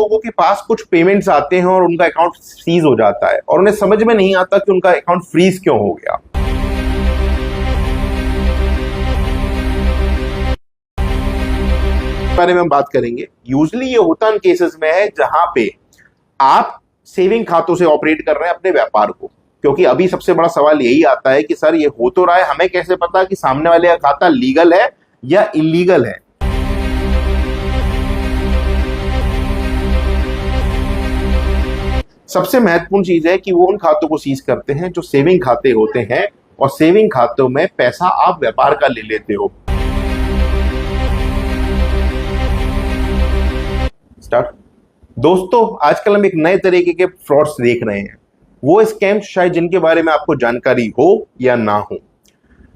लोगों के पास कुछ पेमेंट्स आते हैं और उनका अकाउंट फ्रीज हो जाता है और उन्हें समझ में नहीं आता कि उनका अकाउंट फ्रीज क्यों हो गया। बारे में हम बात करेंगे। यूजली ये होता इन केसेस में है जहां पे आप सेविंग खातों से ऑपरेट कर रहे हैं अपने व्यापार को, क्योंकि अभी सबसे बड़ा सवाल यही आता है कि सर ये हो तो रहा है, हमें कैसे पता कि सामने वाले का खाता लीगल है या इलीगल है। सबसे महत्वपूर्ण चीज है कि वो उन खातों को सीज करते हैं जो सेविंग खाते होते हैं, और सेविंग खातों में पैसा आप व्यापार का ले लेते हो। स्टार्ट। दोस्तों, आजकल हम एक नए तरीके के फ्रॉड्स देख रहे हैं, वो स्कैम्स शायद जिनके बारे में आपको जानकारी हो या ना हो।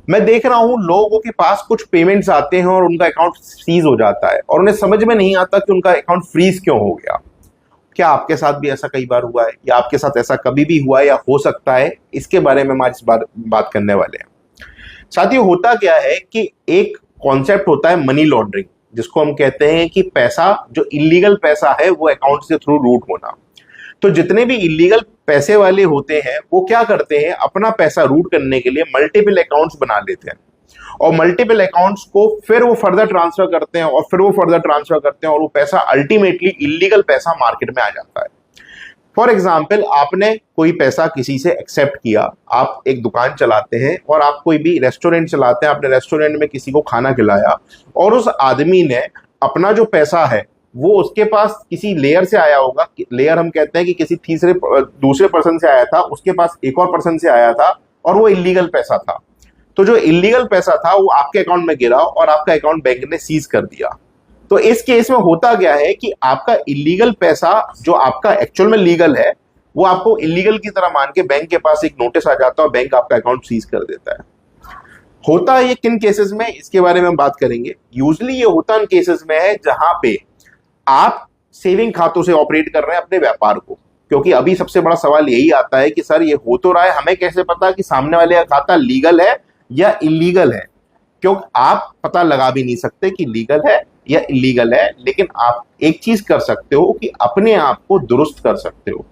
मैं देख रहा हूं लोगों के पास कुछ पेमेंट्स आते हैं और उनका अकाउंट फ्रीज हो जाता है और उन्हें समझ में नहीं आता कि उनका अकाउंट फ्रीज क्यों हो गया। क्या आपके साथ भी ऐसा कई बार हुआ है, या आपके साथ ऐसा कभी भी हुआ है या हो सकता है? इसके बारे में हम आज इस बार बात करने वाले हैं। साथियों, होता क्या है कि एक कॉन्सेप्ट होता है मनी लॉन्ड्रिंग, जिसको हम कहते हैं कि पैसा जो इलीगल पैसा है वो अकाउंट से थ्रू रूट होना। तो जितने भी इलीगल पैसे वाले होते हैं वो क्या करते हैं, अपना पैसा रूट करने के लिए मल्टीपल अकाउंट्स बना लेते हैं और मल्टीपल अकाउंट्स को फिर वो फर्दर ट्रांसफर करते हैं और फिर वो फर्दर ट्रांसफर करते हैं और वो पैसा अल्टीमेटली इलीगल पैसा मार्केट में आ जाता है। फॉर एग्जाम्पल, आपने कोई पैसा किसी से एक्सेप्ट किया, आप एक दुकान चलाते हैं और आप कोई भी रेस्टोरेंट चलाते हैं, आपने रेस्टोरेंट में किसी को खाना खिलाया और उस आदमी ने अपना जो पैसा है वो उसके पास किसी लेयर से आया होगा। लेयर हम कहते हैं कि किसी दूसरे पर्सन से आया था, उसके पास एक और पर्सन से आया था और वो इलीगल पैसा था। तो जो इलीगल पैसा था वो आपके अकाउंट में गिरा और आपका अकाउंट बैंक ने सीज कर दिया। तो इस केस में होता क्या है कि आपका इलीगल पैसा जो आपका एक्चुअल में लीगल है वो आपको इलीगल की तरह मान के बैंक के पास एक नोटिस आ जाता है और बैंक आपका अकाउंट सीज कर देता है। होता है ये किन केसेस में, इसके बारे में हम बात करेंगे। यूजली ये होता इन केसेस में है जहां पे आप सेविंग खातों से ऑपरेट कर रहे हैं अपने व्यापार को, क्योंकि अभी सबसे बड़ा सवाल यही आता है कि सर ये हो तो रहा है, हमें कैसे पता कि सामने वाले का खाता लीगल है या इलीगल है। क्योंकि आप पता लगा भी नहीं सकते कि लीगल है या इलीगल है, लेकिन आप एक चीज कर सकते हो कि अपने आप को दुरुस्त कर सकते हो।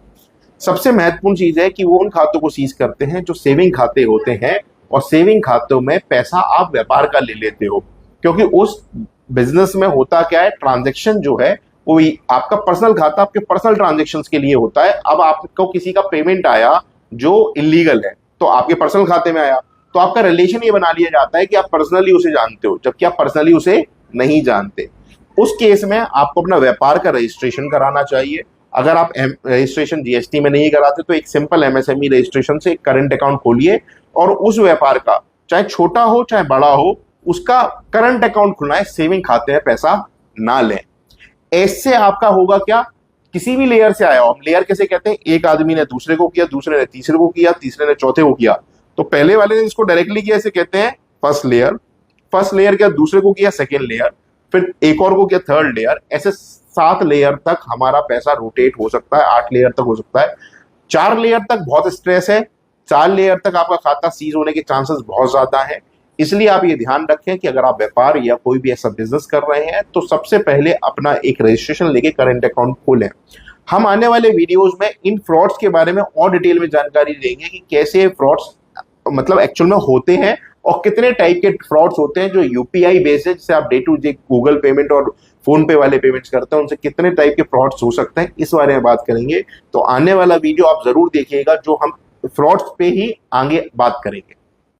सबसे महत्वपूर्ण चीज है कि वो उन खातों को सीज करते हैं जो सेविंग खाते होते हैं, और सेविंग खातों में पैसा आप व्यापार का ले लेते हो। क्योंकि उस बिजनेस में होता क्या है, ट्रांजेक्शन जो है वो आपका पर्सनल खाता आपके पर्सनल ट्रांजेक्शंस के लिए होता है। अब आपको किसी का पेमेंट आया जो इलीगल है तो आपके पर्सनल खाते में आया, तो आपका रिलेशन ये बना लिया जाता है कि आप पर्सनली उसे जानते हो, जबकि आप पर्सनली उसे नहीं जानते। उस केस में आपको अपना व्यापार का रजिस्ट्रेशन कराना चाहिए। अगर आप रजिस्ट्रेशन जीएसटी में नहीं कराते तो एक सिंपल एमएसएमई रजिस्ट्रेशन से एक करंट अकाउंट खोलिए और उस व्यापार का, चाहे छोटा हो चाहे बड़ा हो, उसका करंट अकाउंट खुलना है, सेविंग खाते में पैसा ना लें। ऐसे आपका होगा क्या, किसी भी लेयर से आया हो, हम लेयर कैसे कहते हैं, एक आदमी ने दूसरे को किया, दूसरे ने तीसरे को किया, तीसरे ने चौथे को किया, तो पहले वाले ने इसको डायरेक्टली किया, इसे कहते हैं फर्स्ट लेयर। फर्स्ट लेयर क्या, दूसरे को किया सेकेंड लेयर, फिर एक और को किया थर्ड लेयर। ऐसे 7 लेयर तक हमारा पैसा रोटेट हो सकता है, 8 लेयर तक हो सकता है। 4 लेयर तक बहुत स्ट्रेस है, 4 लेयर तक आपका खाता सीज होने के चांसेस बहुत ज्यादा है। इसलिए आप ये ध्यान रखें कि अगर आप व्यापार या कोई भी ऐसा बिजनेस कर रहे हैं तो सबसे पहले अपना एक रजिस्ट्रेशन लेके करंट अकाउंट खोलें। हम आने वाले वीडियोस में इन फ्रॉड्स के बारे में और डिटेल में जानकारी देंगे कि कैसे फ्रॉड्स मतलब एक्चुअल में होते हैं और कितने टाइप के फ्रॉड्स होते हैं जो यूपीआई बेस्ड है, जिससे आप day to day Google payment और फोन पे वाले पेमेंट्स करते हैं, उनसे कितने टाइप के फ्रॉड्स हो सकते हैं, इस बारे में बात करेंगे। तो आने वाला वीडियो आप जरूर देखिएगा, जो हम फ्रॉड्स पे ही आगे बात करेंगे।